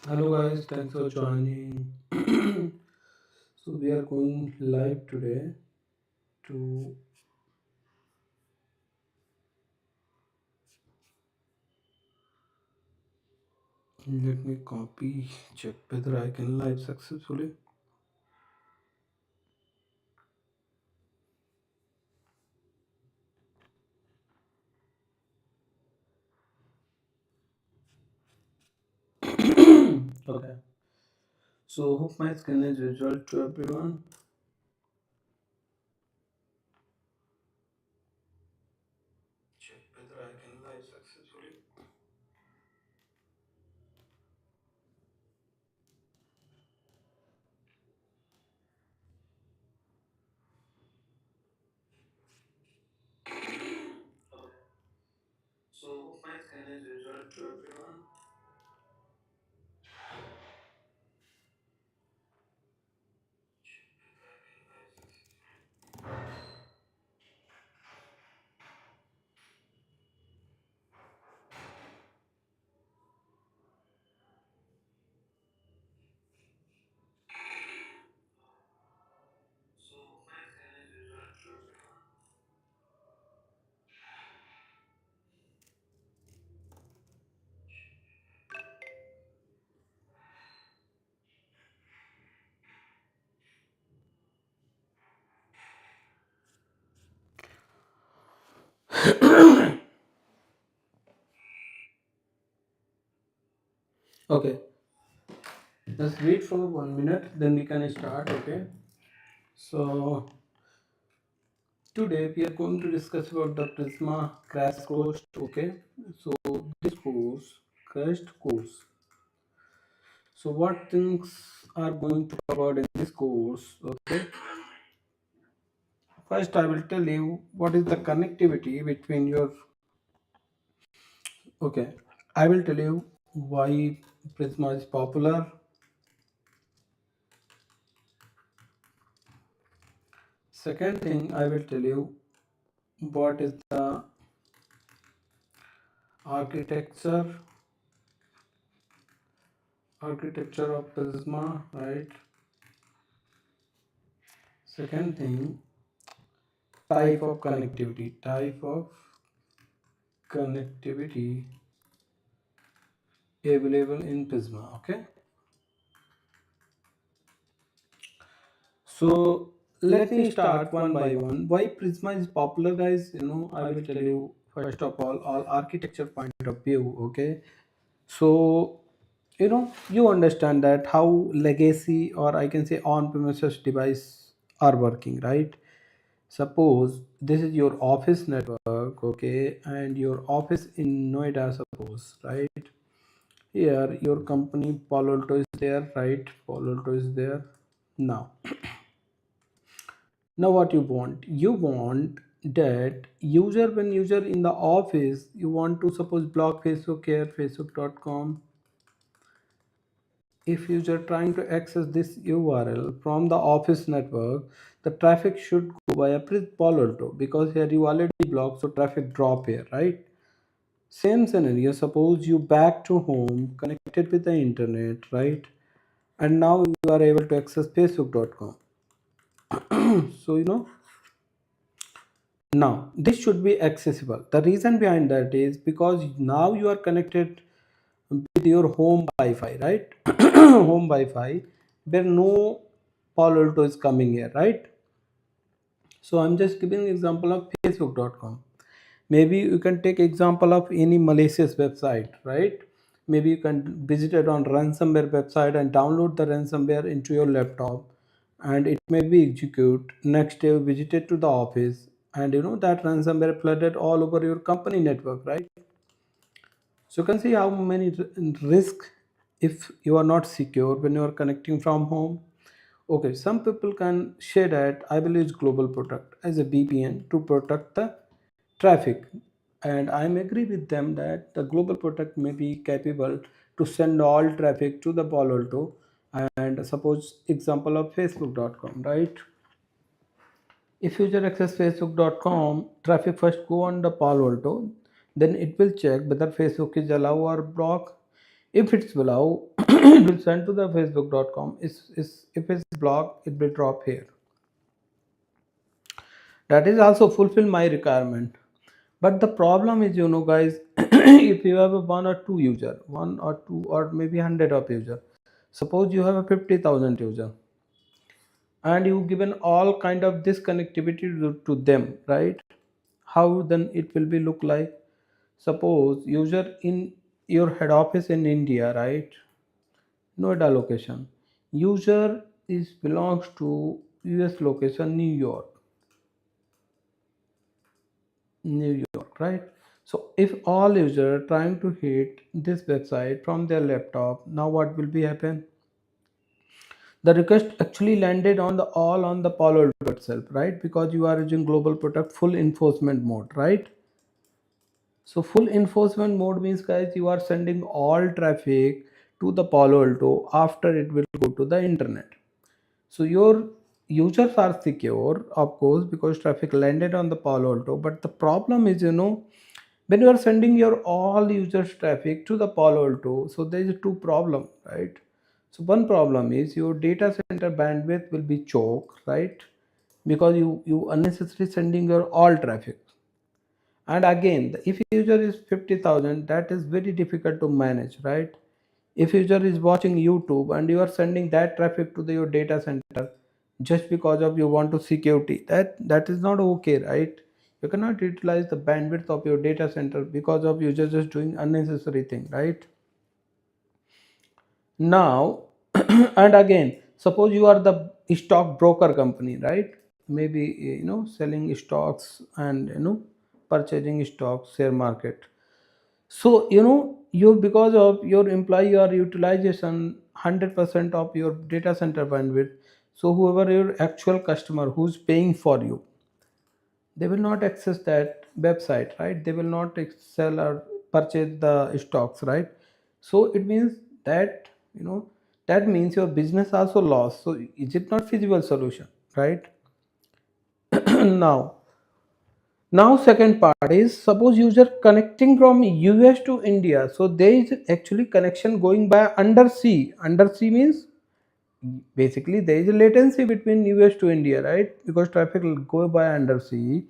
Hello guys, thanks for joining. So we are going live today to let me copy check whether I can live successfully. Okay. So hope my screen is visual to everyone. Check whether I can live successfully. Okay. So hope my screen is visual to everyone. So hope my screen is visual to everyone. Okay. Just wait for 1 minute, then we can start. Okay. So today we are going to discuss about the Prisma crash course. Okay, so this course, crashed course. So what things are going to covered in this course? Okay, first I will tell you what is the connectivity between your. Okay, I will tell you why Prisma is popular. Second thing I will tell you what is the architecture architecture of Prisma, right? Second thing, type of connectivity available in Prisma. Okay, so let me start one by one. Why Prisma is popular, guys? I will tell you first of all architecture point of view. Okay, so you understand that how legacy or I can say on-premises device are working, right? Suppose this is your office network, okay, and your office in Noida, suppose, right? Here, your company Palo Alto is there, right? Palo Alto is there. Now, now what you want? You want that when user in the office, you want to suppose block Facebook here, facebook.com. If user trying to access this URL from the office network, the traffic should go via Palo Alto because here you already blocked, so traffic drop here, right? Same scenario, suppose you back to home, connected with the internet, right? And now you are able to access facebook.com. So now this should be accessible. The reason behind that is because now you are connected with your home Wi-Fi, right? Home Wi-Fi where no Palo Alto is coming here, right? So I'm just giving example of facebook.com. Maybe you can take example of any malicious website, right? Maybe you can visit it on ransomware website and download the ransomware into your laptop, and it may be execute next day you visit it to the office, and that ransomware flooded all over your company network, right? So you can see how many risk if you are not secure when you are connecting from home. Okay, some people can share that I will use global protect as a VPN to protect the traffic, and I am agree with them that the global protect may be capable to send all traffic to the Palo Alto. And suppose example of facebook.com, right? If user access facebook.com, traffic first go on the Palo Alto, then it will check whether Facebook is allow or block. If it's allow, it will send to the facebook.com. If it's blocked, it will drop here. That is also fulfill my requirement. But the problem is, guys, if you have a one or two user, one or two or maybe 100 of user, suppose you have a 50,000 user, and you given all kind of this connectivity to them, right? How then it will be look like? Suppose user in your head office in India, right? Noida location. User is belongs to US location, New York, right? So if all user trying to hit this website from their laptop, now what will be happen? The request actually landed on the all on the Palo Alto itself, right? Because you are using global product full enforcement mode, right? So full enforcement mode means, guys, you are sending all traffic to the Palo Alto after it will go to the internet. So your users are secure, of course, because traffic landed on the Palo Alto. But the problem is, when you are sending your all users traffic to the Palo Alto, so there is two problem, right? So one problem is your data center bandwidth will be choked, right? Because you unnecessarily sending your all traffic. And again, if user is 50,000, that is very difficult to manage, right? If user is watching YouTube and you are sending that traffic to your data center just because of you want to security, that is not okay, right? You cannot utilize the bandwidth of your data center because of user just doing unnecessary thing, right? Now, and again, suppose you are the stock broker company, right? Maybe selling stocks and purchasing stocks, share market. So you, because of your employee your utilization 100% of your data center bandwidth. So whoever your actual customer who's paying for you, they will not access that website, right? They will not sell or purchase the stocks, right? So it means that that means your business also lost. So is it not feasible solution, right? now Now second part is, suppose user connecting from US to India. So there is actually connection going by undersea. Undersea means basically there is a latency between US to India, right? Because traffic will go by undersea.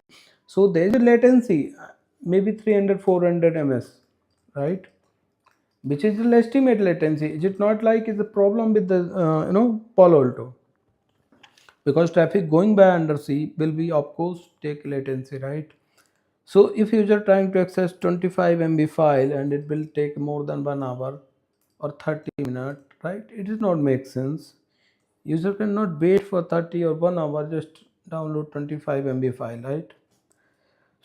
So there is a latency, maybe 300 400 ms, right? Which is the estimate latency. Is it not like is a problem with the Palo Alto? Because traffic going by undersea will be of course take latency, right? So if user trying to access 25 MB file and it will take more than 1 hour or 30 minutes, right? It does not make sense. User cannot wait for 30 or 1 hour just download 25 MB file, right?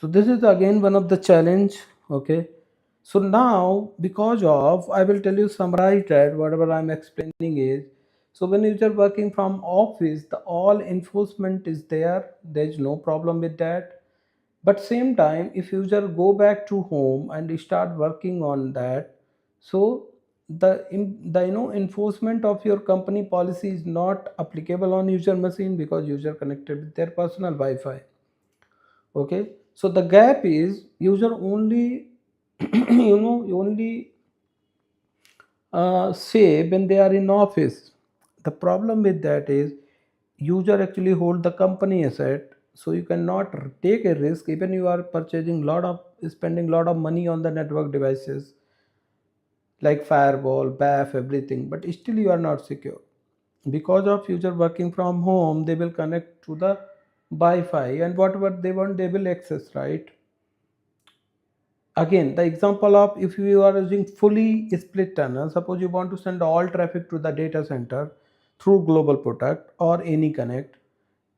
So this is again one of the challenge. Okay. So now because of, I will tell you summarize that whatever I'm explaining is, so when user working from office, the all enforcement is there. There is no problem with that. But same time, if user go back to home and start working on that, so the enforcement of your company policy is not applicable on user machine because user connected with their personal Wi-Fi. Okay, so the gap is user only you only say when they are in office. The problem with that is user actually hold the company asset, so you cannot take a risk even you are purchasing lot of spending lot of money on the network devices like firewall, BAF, everything, but still you are not secure. Because of user working from home, they will connect to the Wi-Fi and whatever they want they will access, right? Again, the example of if you are using fully split tunnel, suppose you want to send all traffic to the data center through global product or any connect,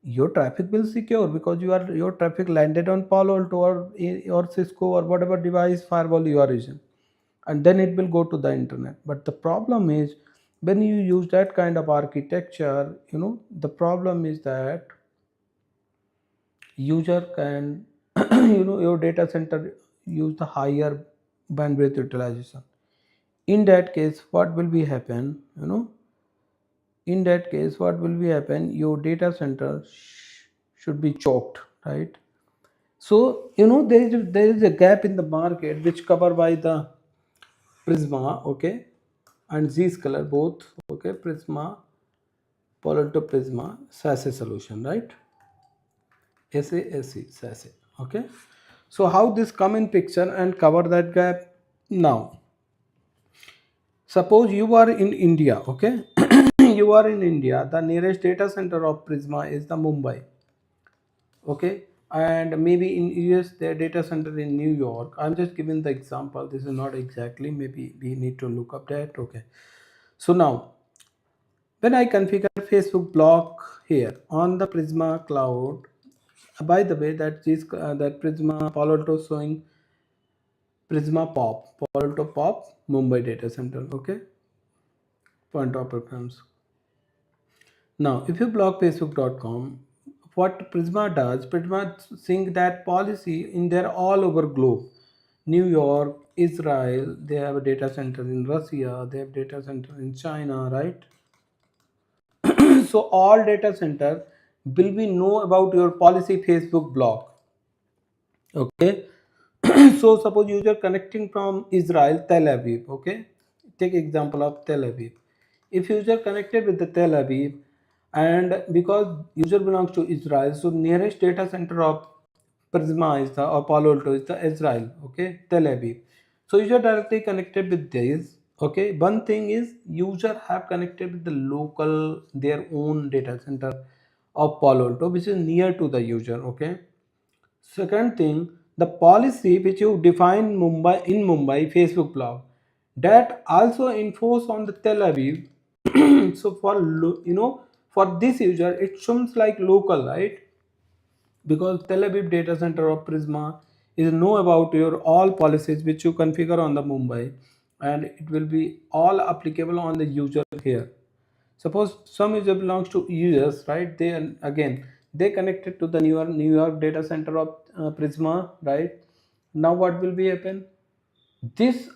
your traffic will secure because your traffic landed on Palo Alto or Cisco or whatever device firewall you are using, and then it will go to the internet. But the problem is when you use that kind of architecture, the problem is that user can your data center use the higher bandwidth utilization. In that case what will be happen, in that case what will be happen, your data center should be choked, right? So there is a gap in the market which covered by the Prisma. Okay, and Zscaler both, okay, Prisma, Palo Alto Prisma SASE solution, right? SASE, SASE, okay. So how this come in picture and cover that gap now? Suppose you are in India, okay. You are in India, the nearest data center of Prisma is the Mumbai, okay, and maybe in US their data center in New York. I'm just giving the example, this is not exactly, maybe we need to look up that, okay. So now when I configure Facebook block here on the Prisma cloud, by the way, that Prisma Palo Alto showing Prisma Palo Alto Pop Mumbai data center, okay, point of reference. Now, if you block facebook.com, what Prisma does, Prisma sync that policy in their all over globe. New York, Israel, they have a data center in Russia, they have data center in China, right? So all data center will be know about your policy Facebook block. Okay. So suppose user connecting from Israel, Tel Aviv, okay, take example of Tel Aviv. If user connected with the Tel Aviv, and because user belongs to Israel, so nearest data center of Prisma is the, or Palo Alto is the Israel, okay, Tel Aviv. So user directly connected with this, okay. One thing is user have connected with the local their own data center of Palo Alto, which is near to the user, okay. Second thing, the policy which you define Mumbai Facebook blog, that also enforce on the Tel Aviv. So for for this user it seems like local, right? Because Tel Aviv data center of Prisma is know about your all policies which you configure on the Mumbai, and it will be all applicable on the user here. Suppose some user belongs to US, right? They again they connected to the New York data center of Prisma, right? Now what will be happen? This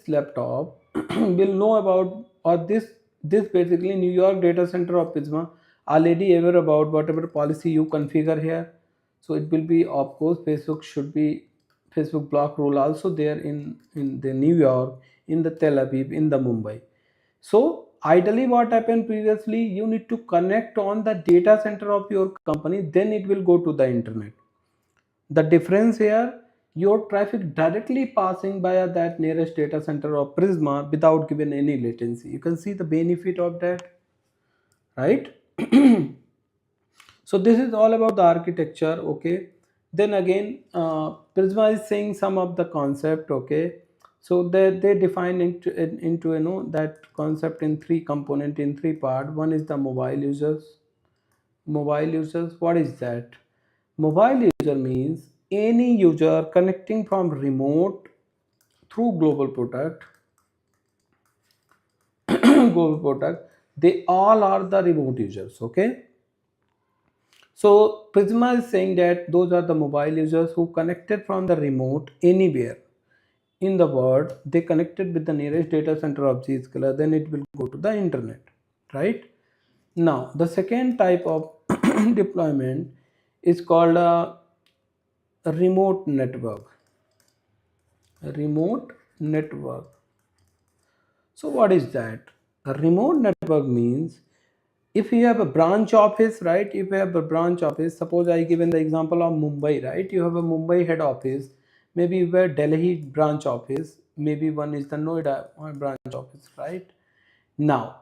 laptop will know about, or this basically New York data center of Prisma already aware about whatever policy you configure here. So it will be, of course, Facebook should be Facebook block rule also there in the New York, in the Tel Aviv, in the Mumbai. So ideally what happened previously, you need to connect on the data center of your company, then it will go to the internet. The difference here, your traffic directly passing via that nearest data center of Prisma without given any latency. You can see the benefit of that, right? So this is all about the architecture, okay. Then again, Prisma is saying some of the concept, okay. So they define into that concept in three component, in three part. One is the mobile users. Mobile users, what is that? Mobile user means any user connecting from remote through global product. Global product, they all are the remote users, okay. So Prisma is saying that those are the mobile users who connected from the remote anywhere in the world. They connected with the nearest data center of Zscaler, then it will go to the internet, right? Now the second type of deployment is called a remote network. A remote network. So what is that? A remote network means if you have a branch office, right? If you have a branch office, suppose I given the example of Mumbai, right? You have a Mumbai head office, maybe you have a Delhi branch office, maybe one is the Noida branch office, right? Now,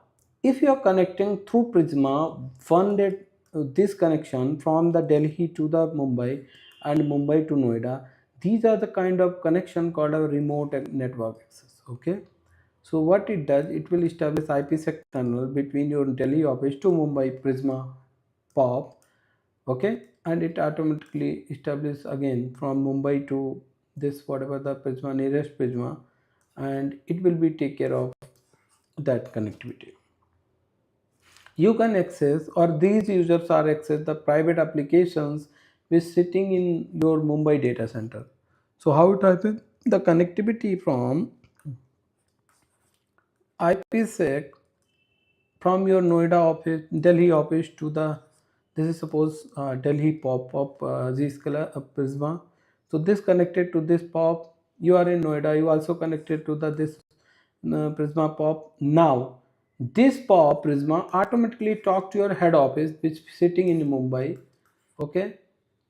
if you are connecting through Prisma, funded this connection from the Delhi to the Mumbai and Mumbai to Noida, these are the kind of connection called a remote network access. Okay. So what it does, it will establish IPsec tunnel between your Delhi office to Mumbai Prisma POP. Okay, and it automatically establishes again from Mumbai to this whatever the Prisma nearest Prisma, and it will be take care of that connectivity. You can access, or these users are access the private applications which sitting in your Mumbai data center. So how it happens? The connectivity from IPsec from your Noida office, Delhi office to the, this is suppose Delhi pop Zscaler Prisma. So this connected to this pop. You are in Noida. You also connected to the this Prisma POP. Now, this POP Prisma automatically talk to your head office, which is sitting in Mumbai. Okay,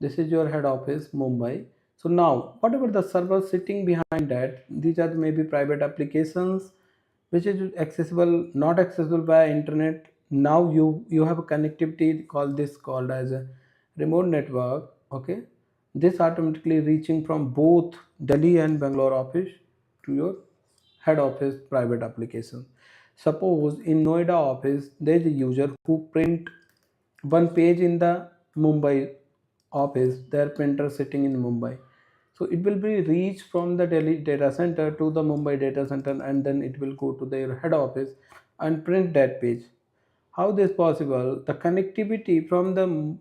this is your head office, Mumbai. So now, whatever the server sitting behind that, these are maybe private applications which is accessible, not accessible by internet. Now you have a connectivity called this called as a remote network. Okay, this automatically reaching from both Delhi and Bangalore office to your head office private application. Suppose in Noida office there is a user who print one page in the Mumbai office, their printer sitting in Mumbai. So it will be reached from the Delhi data center to the Mumbai data center, and then it will go to their head office and print that page. How this possible? The connectivity from the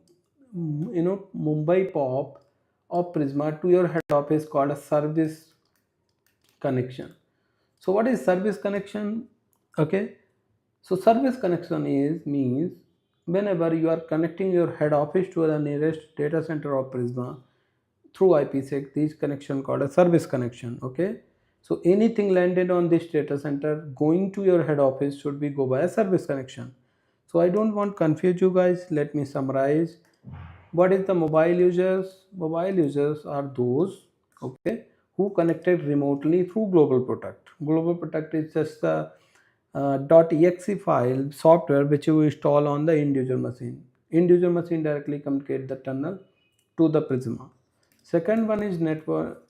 Mumbai POP of Prisma to your head office called a service connection. So what is service connection? Okay, so service connection is means whenever you are connecting your head office to the nearest data center of Prisma through IPsec, this connection called a service connection. Okay, so anything landed on this data center going to your head office should be go by a service connection. So I don't want confuse you guys. Let me summarize. What is the mobile users? Mobile users are those, okay, who connected remotely through global protect. Global protect is just a .exe file software which you install on the end user machine. End user machine directly communicate the tunnel to the Prisma. Second one is network,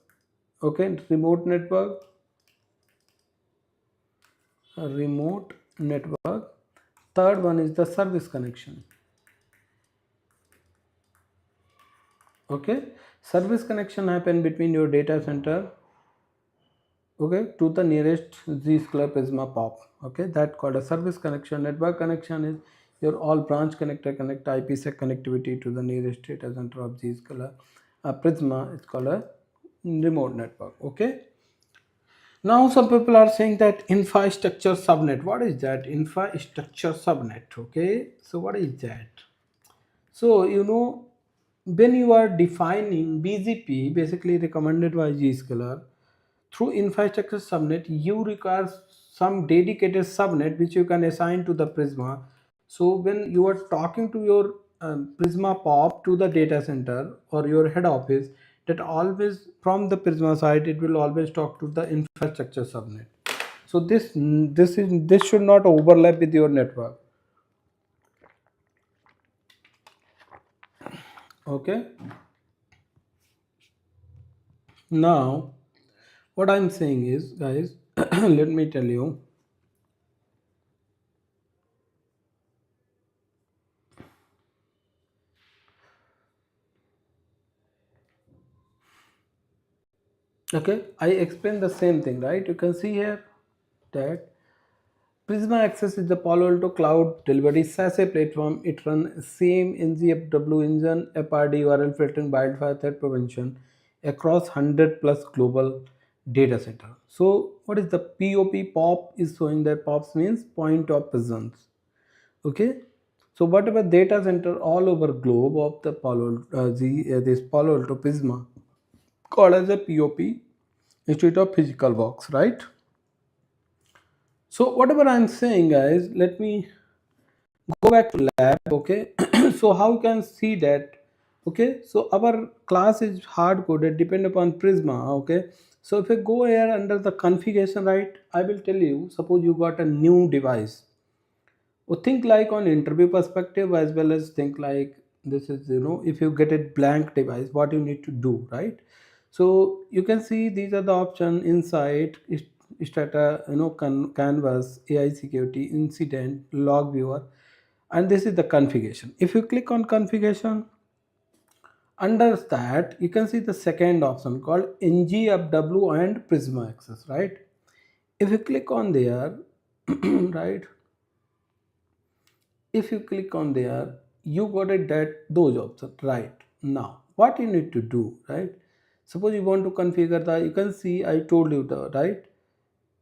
okay, remote network. Remote network. Third one is the service connection. Okay, service connection happen between your data center, okay, to the nearest Zscaler Prisma POP. Okay, that called a service connection. Network connection is your all branch connector connect IPsec connectivity to the nearest data center of Zscaler Prisma. It's called a remote network. Okay, now some people are saying that infrastructure subnet. What is that infrastructure subnet? Okay, so what is that? So, when you are defining BGP, basically recommended by Zscaler, through infrastructure subnet, you require some dedicated subnet which you can assign to the Prisma. So, when you are talking to your Prisma POP to the data center or your head office, that always from the Prisma side, it will always talk to the infrastructure subnet. So, this should not overlap with your network. Okay. Now, what I'm saying is, guys, let me tell you. Okay, I explained the same thing, right? You can see here that Prisma Access is the Palo Alto Cloud Delivery SASE platform. It runs same NGFW engine, FRD, URL filtering, wildfire threat prevention across 100 plus global data center. So, what is the POP? POP is showing that POPs means point of presence. Okay, so whatever data center all over globe of the this Palo Alto Prisma called as a POP instead of physical box, right? So whatever I'm saying, guys, let me go back to lab. Okay, so how you can see that? Okay, so our class is hard coded depend upon Prisma. Okay, so if you go here under the configuration, right, I will tell you. Suppose you got a new device. Or think like on interview perspective as well as think like this is, if you get a blank device, what you need to do, right? So you can see these are the option inside strata, canvas, AI security, incident, log viewer, and this is the configuration. If you click on configuration, under that you can see the second option called ngfw and Prisma Access, right? If you click on there, right, if you click on there, you got it that those options. Right, now what you need to do, right? Suppose you want to configure the, you can see I told you the, right,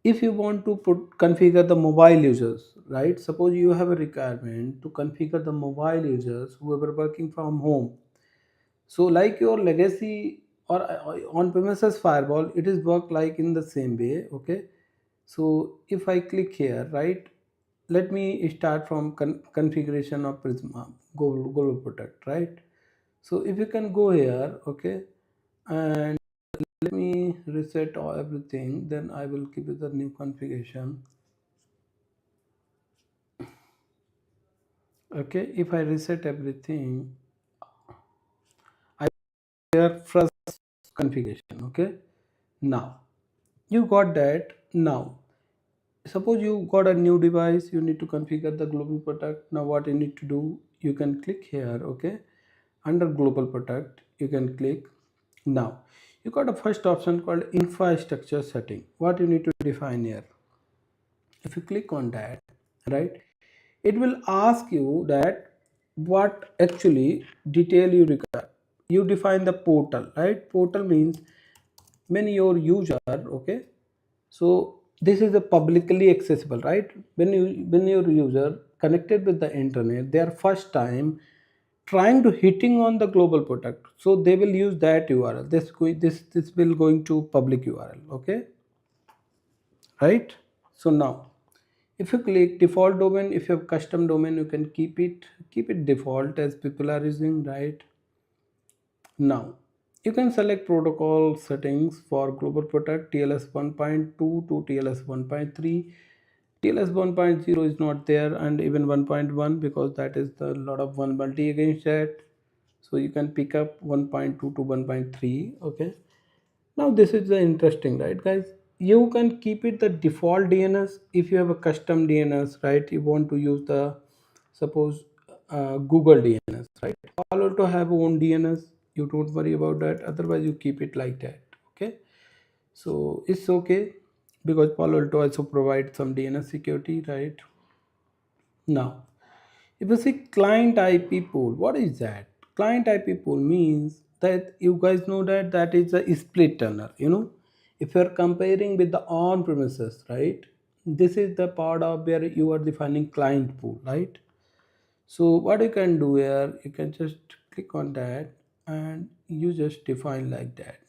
if you want to configure the mobile users, right? Suppose you have a requirement to configure the mobile users whoever working from home. So like your legacy or on premises firewall, it is work like in the same way. Okay, So if I click here, right, let me start from configuration of Prisma global protect, right? So if you can go here, okay, and let me reset all everything, then I will give it the new configuration. Okay, if I reset everything, I here first configuration. Okay, now you got that. Now suppose you got a new device, you need to configure the global protect. Now what you need to do, you can click here. Okay, under global protect you can click. Now you got a first option called infrastructure setting. What you need to define here, if you click on that, right, it will ask you that what actually detail you require. You define the portal, right? Portal means when your user, okay, so this is a publicly accessible, right? When your user connected with the internet, their first time trying to hitting on the global product, so they will use that URL. This will going to public URL. Okay, right? So now if you click default domain, if you have custom domain, you can keep it default as people are using, right? Now you can select protocol settings for global protect TLS 1.2 to TLS 1.3. TLS 1.0 is not there, and even 1.1, because that is the lot of vulnerability against that. So you can pick up 1.2 to 1.3. Okay, now this is the interesting, right, guys? You can keep it the default DNS. If you have a custom DNS, right, you want to use the, suppose, Google DNS, right? Palo Alto have own DNS, you don't worry about that. Otherwise you keep it like that. Okay, so it's okay, because Palo Alto also provides some DNS security, right? Now if you see client IP pool, what is that? Client IP pool means that you guys know that that is a split tunnel. If you're comparing with the on premises, right? This is the part of where you are defining client pool, right? So what you can do here, you can just click on that and you just define like that.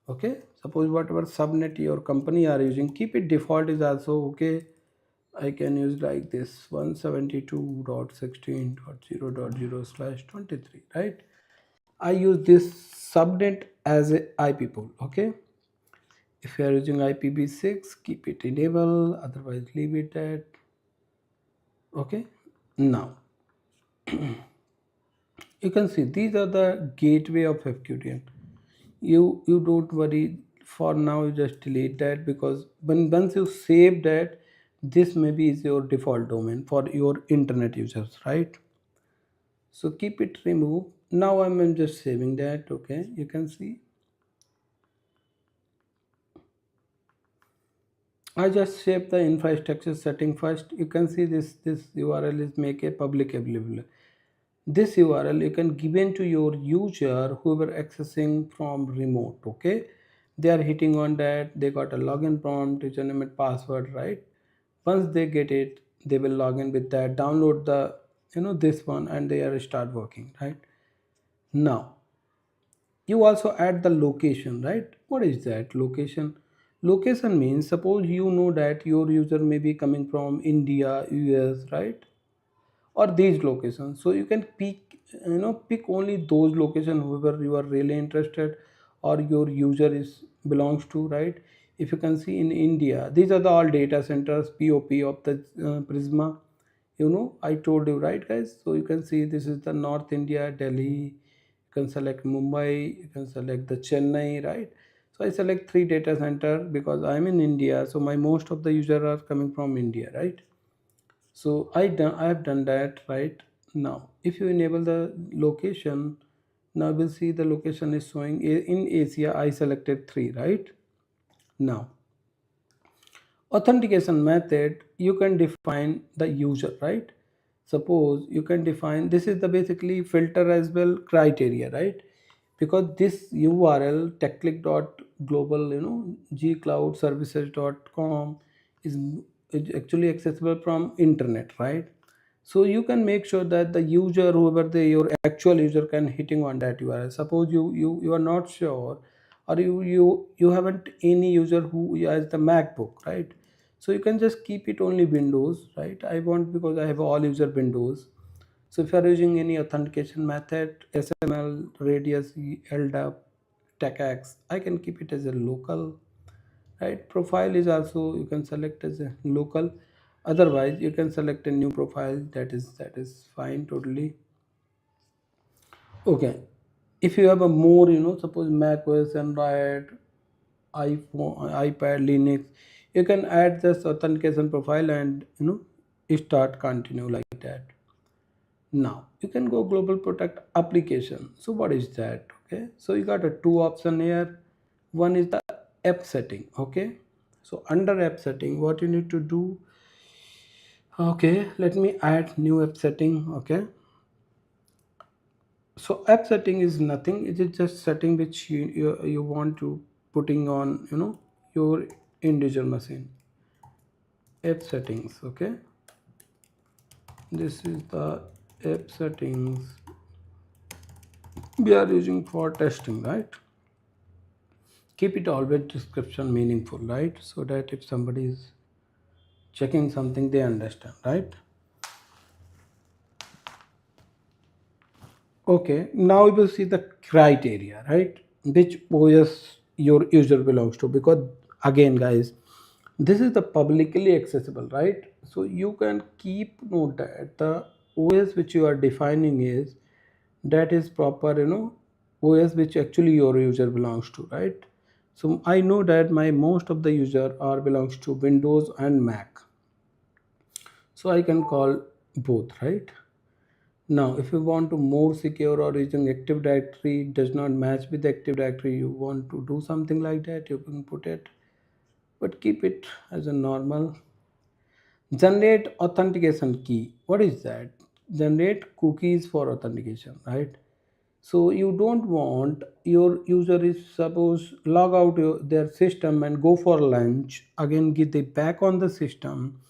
Okay, suppose whatever subnet your company are using, keep it default is also okay. I can use like this 172.16.0.0/23, right? I use this subnet as a IP pool. Okay, if you are using IPv6, keep it enable, otherwise leave it at. Okay, now you can see these are the gateway of FQDN. You don't worry for now, you just delete that, because once you save that, this maybe is your default domain for your internet users, right? So keep it removed. Now I'm just saving that. Okay, you can see I just saved the infrastructure setting first. You can see this URL is make a public available. This URL you can given to your user whoever accessing from remote. Okay, they are hitting on that, they got a login prompt, username and password, right? Once they get it, they will log in with that, download the this one, and they are start working, right? Now you also add the location, right? What is that location? Location means, suppose you know that your user may be coming from India, US, right? Or these locations, so you can pick only those locations whoever you are really interested or your user is belongs to, right? If you can see in India, these are the all data centers POP of the Prisma. I told you, right, guys? So you can see this is the North India, Delhi. You can select Mumbai, you can select the Chennai, right? So I select 3 data center because I'm in India, so my most of the user are coming from India, right? So I have done that, right? Now if you enable the location, now we'll see the location is showing in Asia. I selected 3, right? Now authentication method, you can define the user, right? Suppose you can define, this is the basically filter as well criteria, right? Because this URL techclick.global, gcloudservices.com is actually accessible from internet, right? So you can make sure that the user, whoever your actual user, can hitting on that URL. Suppose you are not sure, or you haven't any user who has the MacBook, right? So you can just keep it only Windows, right? I want, because I have all user Windows. So if you are using any authentication method, SML, radius, LDAP, TechX, I can keep it as a local, right? Profile is also, you can select as a local. Otherwise you can select a new profile, that is fine totally. Okay, if you have a more, suppose Mac OS, Android, iPhone, iPad, Linux, you can add this authentication profile and start continue like that. Now you can go global protect application. So what is that? Okay, so you got a two option here. One is the app setting. Okay, so under app setting, what you need to do? Okay, let me add new app setting. Okay, so app setting is nothing, it is just setting which you want to putting on your individual machine. App settings. Okay, this is the app settings we are using for testing, right? Keep it always description meaningful, right? So that if somebody is checking something, they understand, right? Okay, now we will see the criteria, right? Which OS your user belongs to. Because again, guys, this is the publicly accessible, right? So you can keep note that the OS which you are defining is, that is proper, OS which actually your user belongs to, right? So I know that my most of the user are belongs to Windows and Mac, so I can call both, right? Now, if you want to more secure or using Active Directory does not match with Active Directory, you want to do something like that, you can put it, but keep it as a normal. Generate authentication key. What is that? Generate cookies for authentication, right? So you don't want your user is suppose log out their system and go for lunch, again get they back on the system,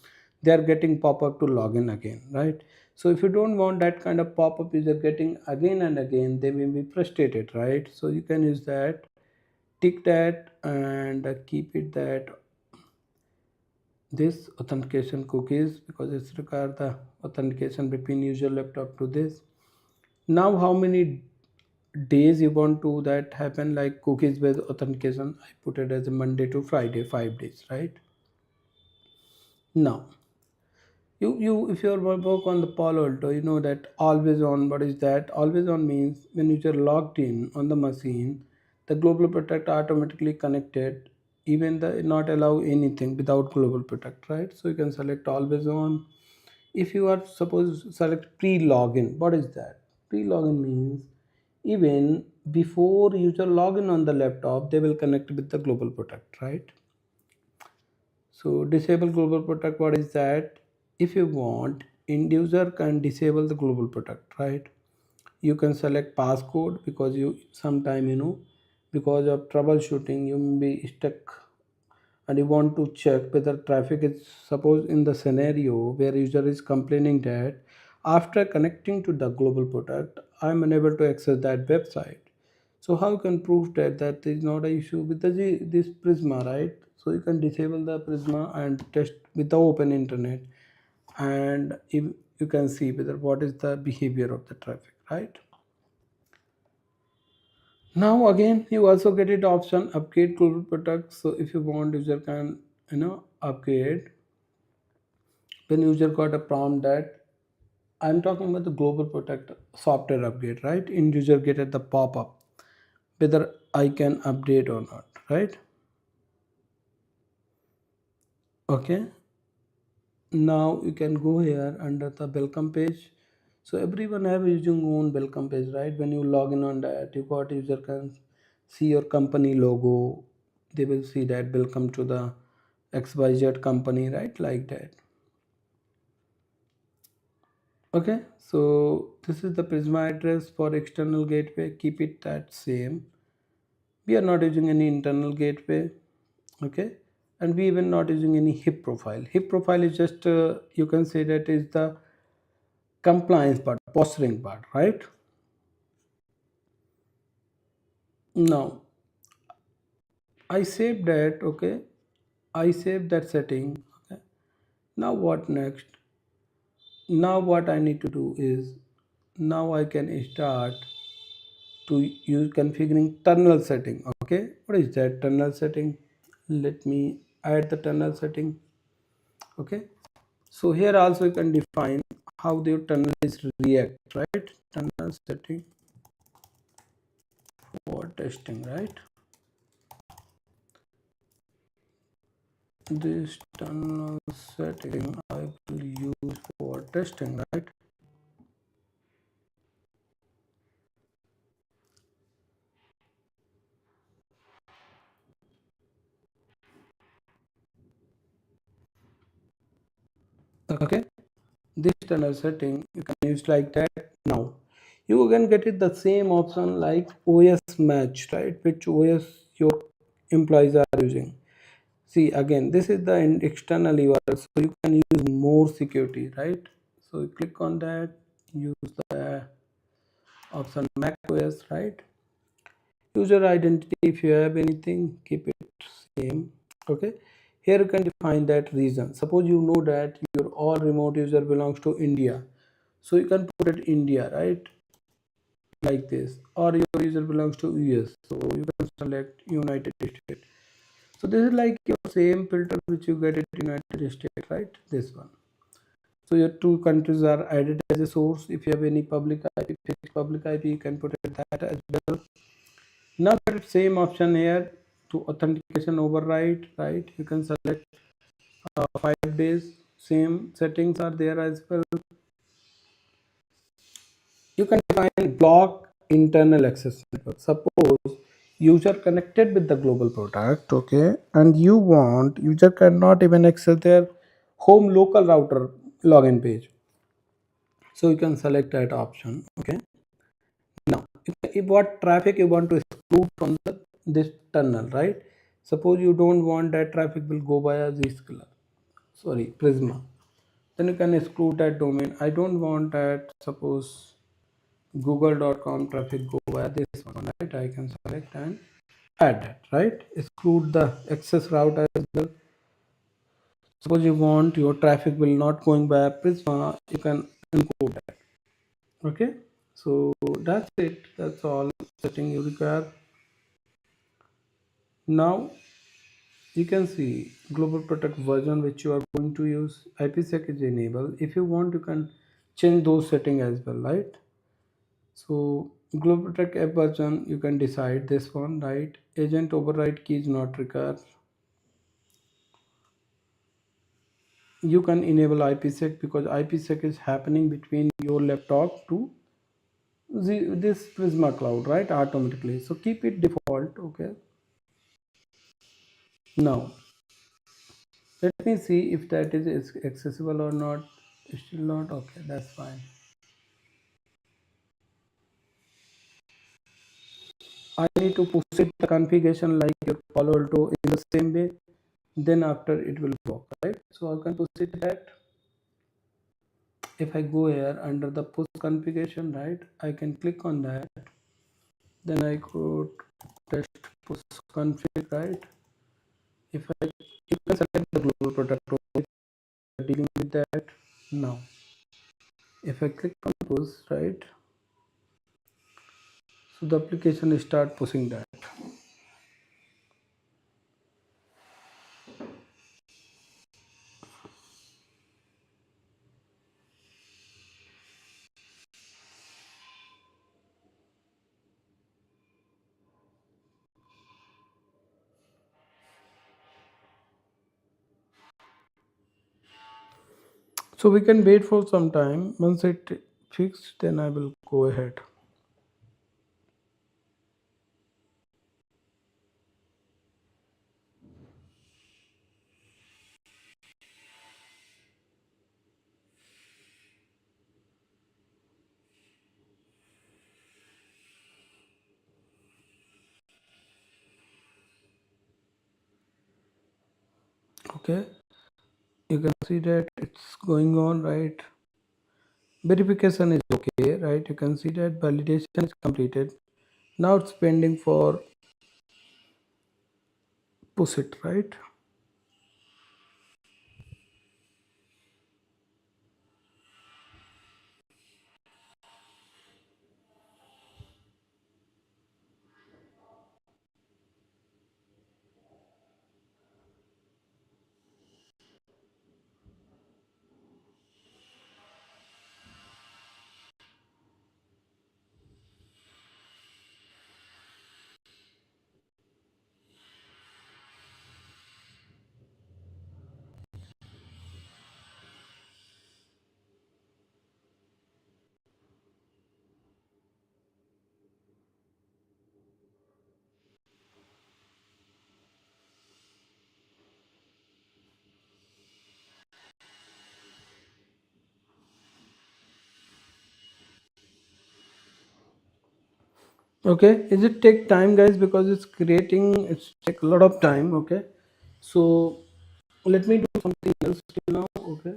they are getting pop-up to log in again, right? So if you don't want that kind of pop-up user getting again and again, they may be frustrated, right? So you can use that, tick that, and keep it that this authentication cookies, because it's require the authentication between user laptop to this. Now how many days you want to that happen, like cookies based authentication, I put it as a Monday to Friday, 5 days, right? Now you if you're work on the Palo Alto, you know that always on. What is that? Always on means when you're logged in on the machine, the global protect automatically connected, even the not allow anything without global protect, right? So you can select always on. If you are suppose select pre-login, what is that? Pre-login means even before user login on the laptop, they will connect with the global protect, right? So disable global protect, what is that? If you want, end user can disable the global protect, right? You can select passcode, because you sometime because of troubleshooting you may be stuck and you want to check whether traffic is, suppose in the scenario where user is complaining that after connecting to the global product I'm unable to access that website. So how you can prove that that is not an issue with this Prisma, right? So you can disable the Prisma and test with the open internet, and if you can see whether what is the behavior of the traffic, right? Now again you also get it option upgrade global product. So if you want, user can upgrade. When user got a prompt that I'm talking about the global product software upgrade, right? In user get at the pop-up whether I can update or not, right? Okay, now you can go here under the welcome page. So everyone have using own welcome page, right? When you log in on that, you got user can see your company logo, they will see that welcome to the XYZ company, right? Like that. Okay, so this is the Prisma address for external gateway, keep it that same. We are not using any internal gateway. Okay, and we even not using any hip profile. Hip profile is just you can say that is the compliance part, posturing part, right? Now I saved that. Okay, I saved that setting. Okay, now what next? Now what I need to do is, now I can start to use configuring tunnel setting. Okay, what is that tunnel setting? Let me add the tunnel setting. Okay, so here also you can define how the tunnel is react, right? Tunnel setting for testing, right? This tunnel setting I will use for testing, right? Okay, this tunnel setting you can use like that. Now you can get it the same option like OS match, right? Which OS your employees are using. See, again, this is the external URL, so you can use more security, right? So you click on that, use the option Mac OS, right? User identity, if you have anything, keep it same. Okay, here you can define that region. Suppose you know that your all remote user belongs to India, so you can put it India, right? Like this, or your user belongs to US, so you can select United States. So this is like your same filter which you get it United States, right? This one. So your two countries are added as a source. If you have any public IP, fixed public IP, you can put it that as well. Now that same option here to authentication override, right? You can select 5 days. Same settings are there as well. You can define block internal access network. Suppose user connected with the global product, okay, and you want user cannot even access their home local router login page. So you can select that option. Okay. Now, if what traffic you want to exclude from this tunnel, right? Suppose you don't want that traffic will go via Zscaler, sorry, Prisma. Then you can exclude that domain. I don't want that. Suppose google.com traffic go via this one, right? I can select and add that, right? Exclude the access route as well. Suppose you want your traffic will not going via Prisma, you can encode that. Okay, so that's it. That's all setting you require. Now you can see global protect version which you are going to use. IPsec is enabled. If you want, you can change those settings as well, right? So global protect app version you can decide this one, right? Agent override key is not required. You can enable IPsec because IPsec is happening between your laptop to this Prisma cloud, right? Automatically. So keep it default. Okay. Now let me see if that is accessible or not. Still not. Okay, that's fine. I need to push it the configuration like your Palo Alto in the same way. Then after it will work, right? So I can push it that. If I go here under the push configuration, right? I can click on that. Then I could test push config, right? If I you can select the global protocol dealing with that now. If I click on push, right? So the application start pushing that. So we can wait for some time. Once it fixed, then I will go ahead. Okay, you can see that it's going on, right? Verification is okay, right? You can see that validation is completed. Now it's pending for push it, right? Okay, is it take time, guys? Because it's creating, it's take a lot of time. Okay, so let me do something else till now. Okay,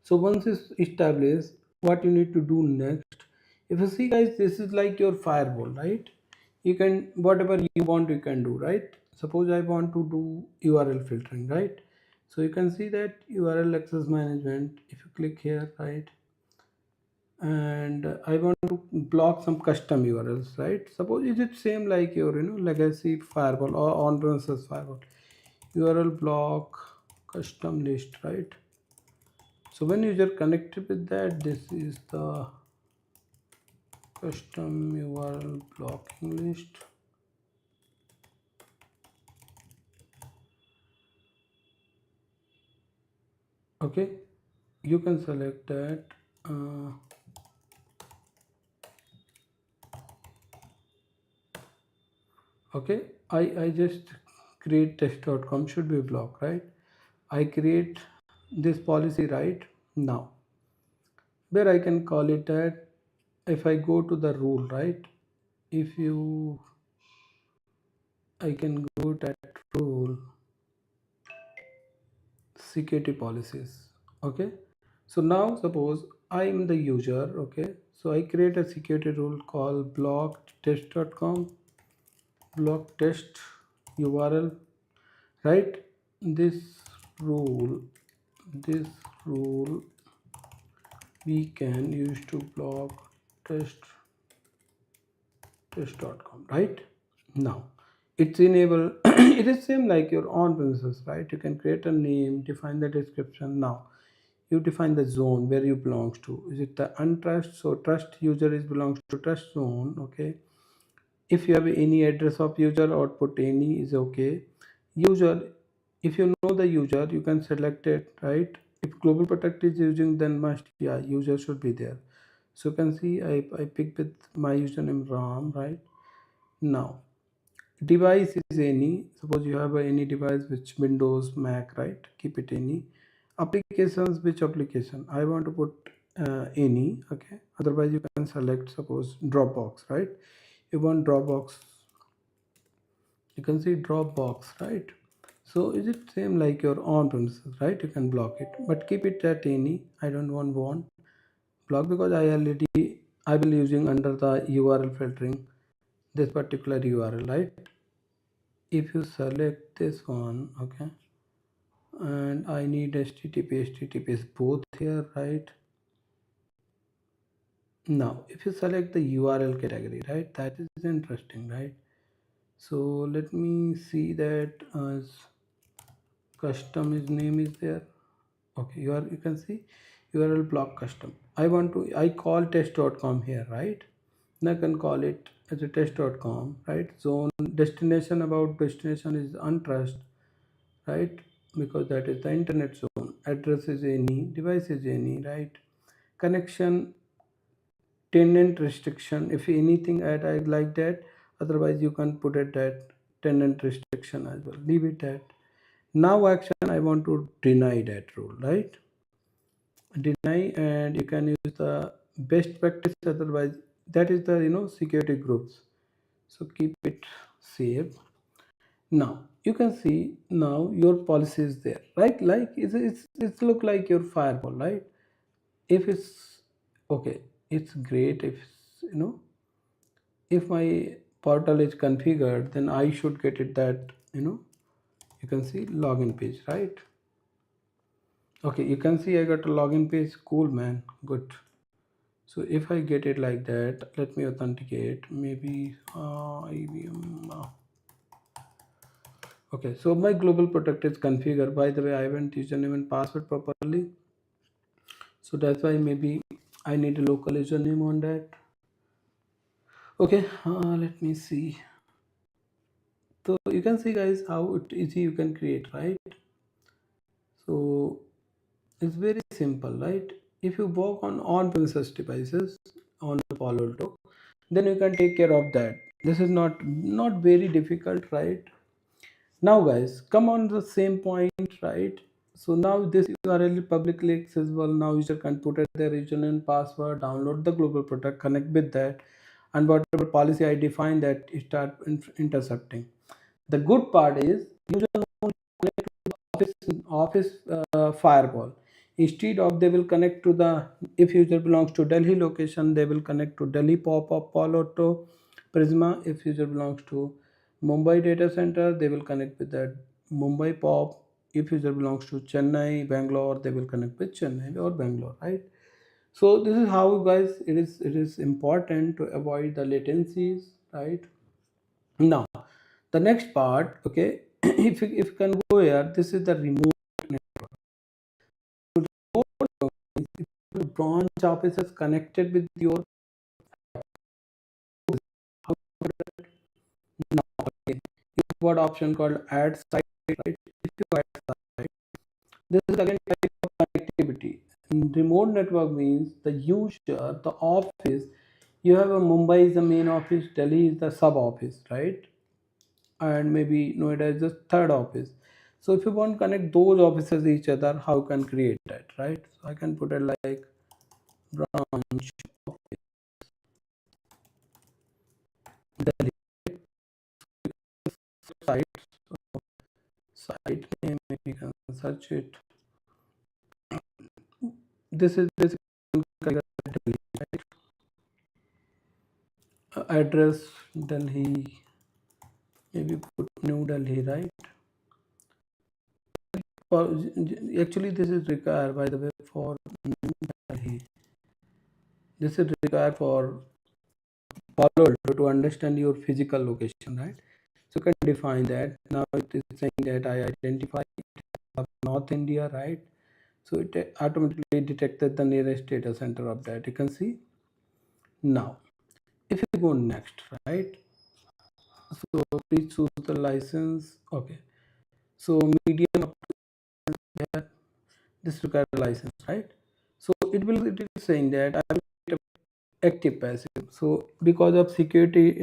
so once it's established, what you need to do next, if you see, guys, this is like your firewall, right? You can whatever you want you can do, right? Suppose I want to do URL filtering, right? So you can see that URL access management, if you click here, right, and I want to block some custom URLs, right? Suppose is it same like your legacy firewall or on-premises firewall, URL block custom list, right? So when user connected with that, this is the custom URL blocking list. Okay, you can select that. uh, okay, I just create test.com should be blocked, right? I create this policy right now, where I can call it that. If I go to the rule, right, if you I can go to that rule, security policies. Okay, so now suppose I am the user. Okay, so I create a security rule called block test.com, block test URL, right? This rule this rule we can use to block test.com, right? Now it's enable. It is same like your on premises, right? You can create a name, define the description. Now you define the zone where you belongs to. Is it the untrust? So trust user is belongs to trust zone. Okay, if you have any address of user, output any is okay. User, if you know the user, you can select it, right? If global protect is using, then must, yeah, user should be there. So you can see I picked with my username Ram, right? Now device is any. Suppose you have any device which Windows, Mac, right? Keep it any. Applications, which application I want to put, any. Okay, otherwise you can select, suppose Dropbox, right? You want Dropbox, you can see Dropbox, right? So is it same like your on premises, right? You can block it, but keep it at any. I don't want block, because I will using under the URL filtering this particular URL, right? If you select this one, okay, and I need HTTPS both here, right? Now if you select the URL category, right, that is interesting, right? So let me see that as custom is name is there. Okay, you can see URL block custom. I call test.com here, right? Now I can call it as a test.com, right? Zone destination, about destination is untrust, right? Because that is the internet zone. Address is any, device is any, right? Connection, tenant restriction, if anything add like that. Otherwise you can put it that tenant restriction as well, leave it at. Now action, I want to deny that rule, right? Deny, and you can use the best practice. Otherwise, that is the security groups. So keep it safe. Now you can see now your policy is there, right? Like it's look like your firewall, right? If it's okay, it's great. If if my portal is configured, then I should get it that you can see login page, right? Okay, you can see I got a login page. Cool, man, good. So if I get it like that, let me authenticate. Maybe IBM. Okay, so my global protect is configured. By the way, I haven't username and password properly, so that's why maybe I need a local username on that. Okay, let me see. So you can see, guys, how easy you can create, right? So it's very simple, right? If you work on on-premises devices on Palo Alto, then you can take care of that. This is not very difficult, right? Now, guys, come on the same point, right? So now this URL is publicly accessible. Now user can put in their username and password, download the global product, connect with that, and whatever policy I define, that start intercepting. The good part is user won't connect to the office firewall. Instead of, they will connect to the, if user belongs to Delhi location, they will connect to Delhi pop-up Palo Alto Prisma. If user belongs to Mumbai data center, they will connect with that Mumbai pop. If user belongs to Chennai, Bangalore, they will connect with Chennai or Bangalore, right? So this is how, guys, it is important to avoid the latencies, right? Now the next part, okay, if you can go here, this is the remote network. Remote network, if your branch office is connected with your, how now, okay, you've got option called add site, right? If you add site, this is again type of connectivity. In remote network means the user, the office, you have a Mumbai is the main office, Delhi is the sub office, right? And maybe Noida is the third office. So if you want to connect those offices each other, how can create that, right? So I can put it like branch office Delhi site. So site name, maybe you can search it. This is basically Delhi, right? Address Delhi, maybe put New Delhi, right? For, actually, this is required, by the way, for New Delhi. This is required for Palo Alto to understand your physical location, right? So you can define that. Now it is saying that I identify North India, right? So it automatically detected the nearest data center of that. You can see. Now if you go next, right? So please choose the license. Okay, so medium, this requires a license, right? So it is saying that I will create a active passive. So because of security,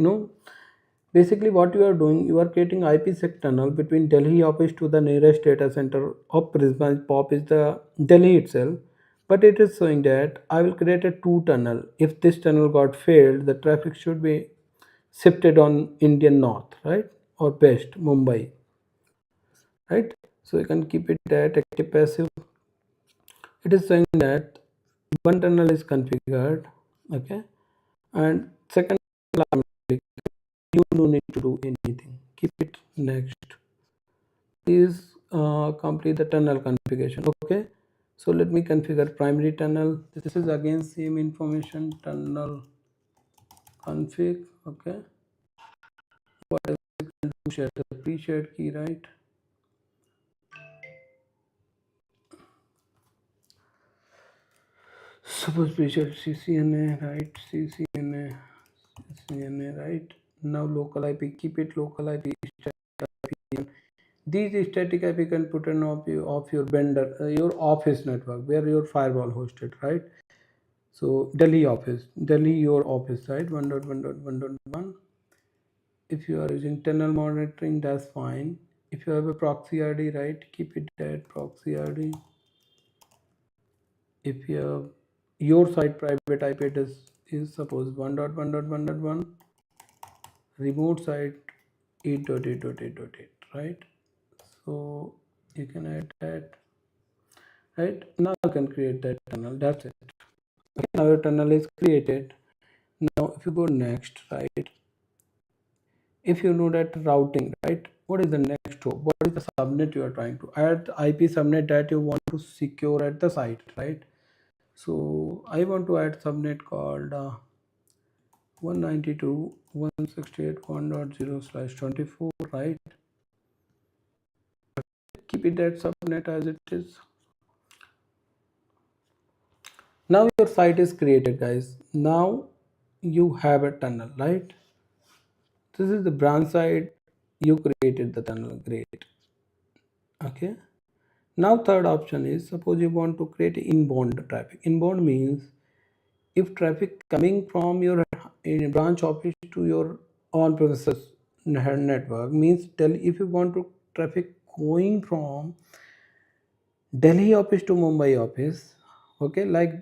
basically what you are doing, you are creating IPsec tunnel between Delhi office to the nearest data center of Prisma. Pop is the Delhi itself, but it is showing that I will create a two tunnel. If this tunnel got failed, the traffic should be shifted on Indian North, right, or West Mumbai, right? So you can keep it that active passive. It is saying that one tunnel is configured, okay, and second, you don't need to do anything. Keep it next. Please complete the tunnel configuration. Okay, so let me configure primary tunnel. This is again same information, tunnel config. Okay, what else you can do? Share the pre-shared key, right? Suppose pre-shared CCNA, right? CCNA, right? Now local IP, keep it local IP. These static IP can put an of your vendor, your office network where your firewall hosted, right? So Delhi office, Delhi your office, right? 1.1.1.1. If you are using tunnel monitoring, that's fine. If you have a proxy ID, right, keep it at proxy ID. If you have your site private IP address is suppose 1.1.1.1, remote site 8.8.8.8, right? So you can add that, right? Now you can create that tunnel. That's it. Okay, now your tunnel is created. Now if you go next, right, if you know that routing, right, what is the next hope? What is the subnet you are trying to add? IP subnet that you want to secure at the site, right? So I want to add subnet called 192.168.1.0/24, right? Keep it that subnet as it is. Now your site is created, guys. Now you have a tunnel, right? This is the branch side. You created the tunnel. Great. Okay. Now third option is, suppose you want to create inbound traffic. Inbound means if traffic coming from your branch office to your on premises network, means if you want to traffic going from Delhi office to Mumbai office, okay, like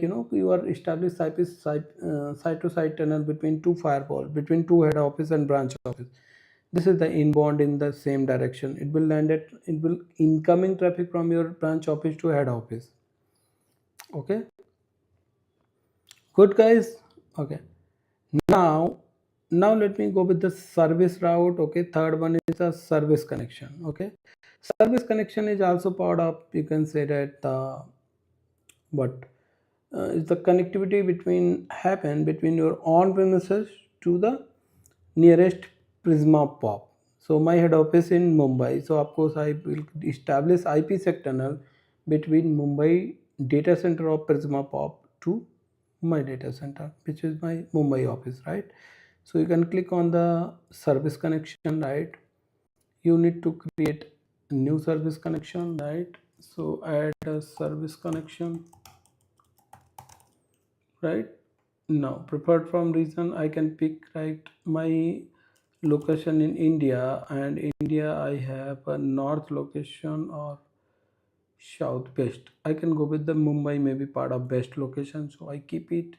you are established site to site tunnel between two firewall, between two head office and branch office. This is the inbound in the same direction. It will incoming traffic from your branch office to head office. Okay, good guys. Okay, now let me go with the service route. Okay, third one is a service connection. Okay, service connection is also part of, you can say that what is the connectivity between your on premises to the nearest Prisma POP. So my head office in Mumbai, so of course I will establish IPsec tunnel between Mumbai data center of Prisma POP to my data center, which is my Mumbai office, right? So you can click on the service connection, right? You need to create a new service connection, right? So add a service connection, right? Now preferred from region, I can pick, right, my location in India, and India I have a north location or south best. I can go with the Mumbai, maybe part of best location, so I keep it.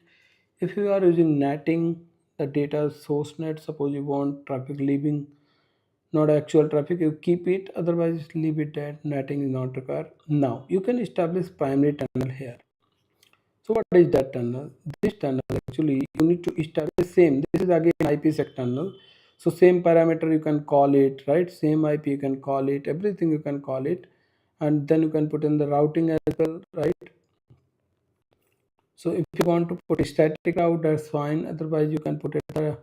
If you are using netting, the data source net, suppose you want traffic leaving, not actual traffic, you keep it, otherwise leave it at netting is not required. Now you can establish primary tunnel here. So what is that tunnel? This tunnel actually you need to establish same. This is again IPsec tunnel. So same parameter you can call it, right? Same IP you can call it, everything you can call it, and then you can put in the routing as well, right? So if you want to put static route, that's fine. Otherwise you can put it the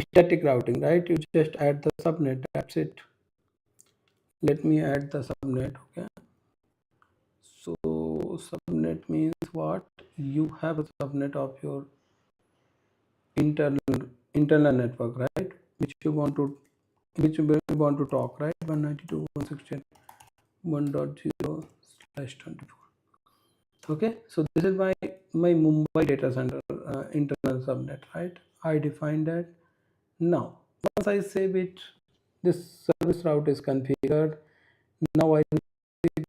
static routing, right? You just add the subnet. That's it. Let me add the subnet. Okay. So subnet means what? You have a subnet of your internal network, right? Which you want to talk, right? 192.168.1.0/24. Okay, so this is my Mumbai data center internal subnet, right? I defined that. Now once I save it, this service route is configured. Now I see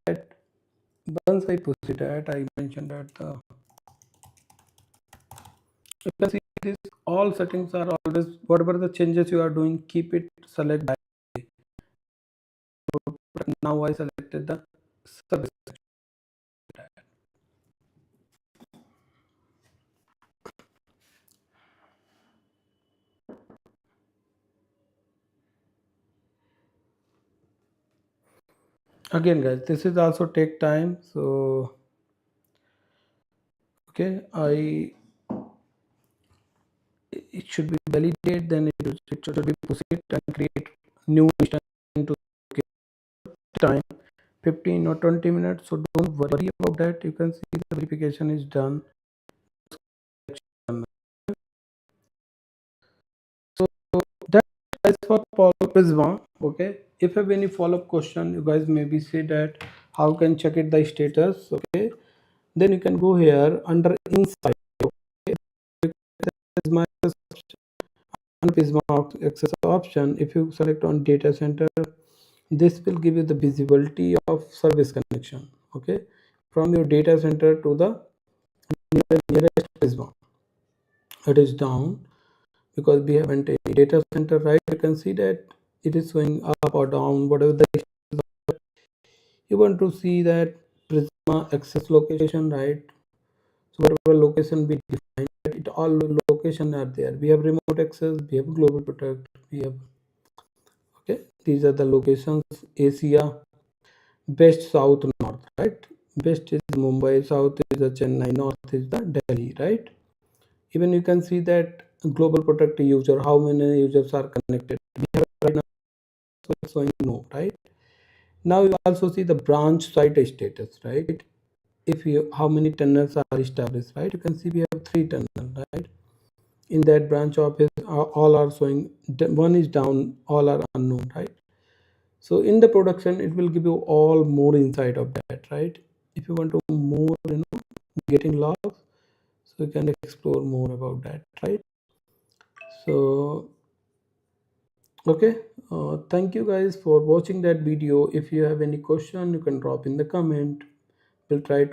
that once I push it at, I mentioned that you can see this all settings are always, whatever the changes you are doing, keep it select. Now I selected the service. Again guys, this is also take time, so okay, it should be validate, then it should be proceed and create new instance into time 15 or 20 minutes, so don't worry about that. You can see the verification is done. So that's for Palo Prisma. Okay, if you have any follow-up question, you guys maybe say that how can check it the status. Okay, then you can go here under insight. Okay, Prisma access option. If you select on data center, this will give you the visibility of service connection. Okay, from your data center to the nearest Prisma. It is down because we haven't a data center, right? You can see that it is showing up or down, whatever the you want to see that Prisma access location, right? So whatever location we define, it all location are there. We have remote access, we have global protect, we have Okay, these are the locations: Asia, west, south, north, right? West is Mumbai, south is the Chennai, north is the Delhi, right? Even you can see that global product user, how many users are connected. We have right now, so it's showing no, right? Now you also see the branch site status, right? If you, how many tunnels are established, right? You can see we have 3 tunnels, right? In that branch office, all are showing, one is down, all are unknown, right? So in the production, it will give you all more insight of that, right? If you want to more, getting logs, so you can explore more about that, right? So okay, thank you guys for watching that video. If you have any question, you can drop in the comment. We'll try to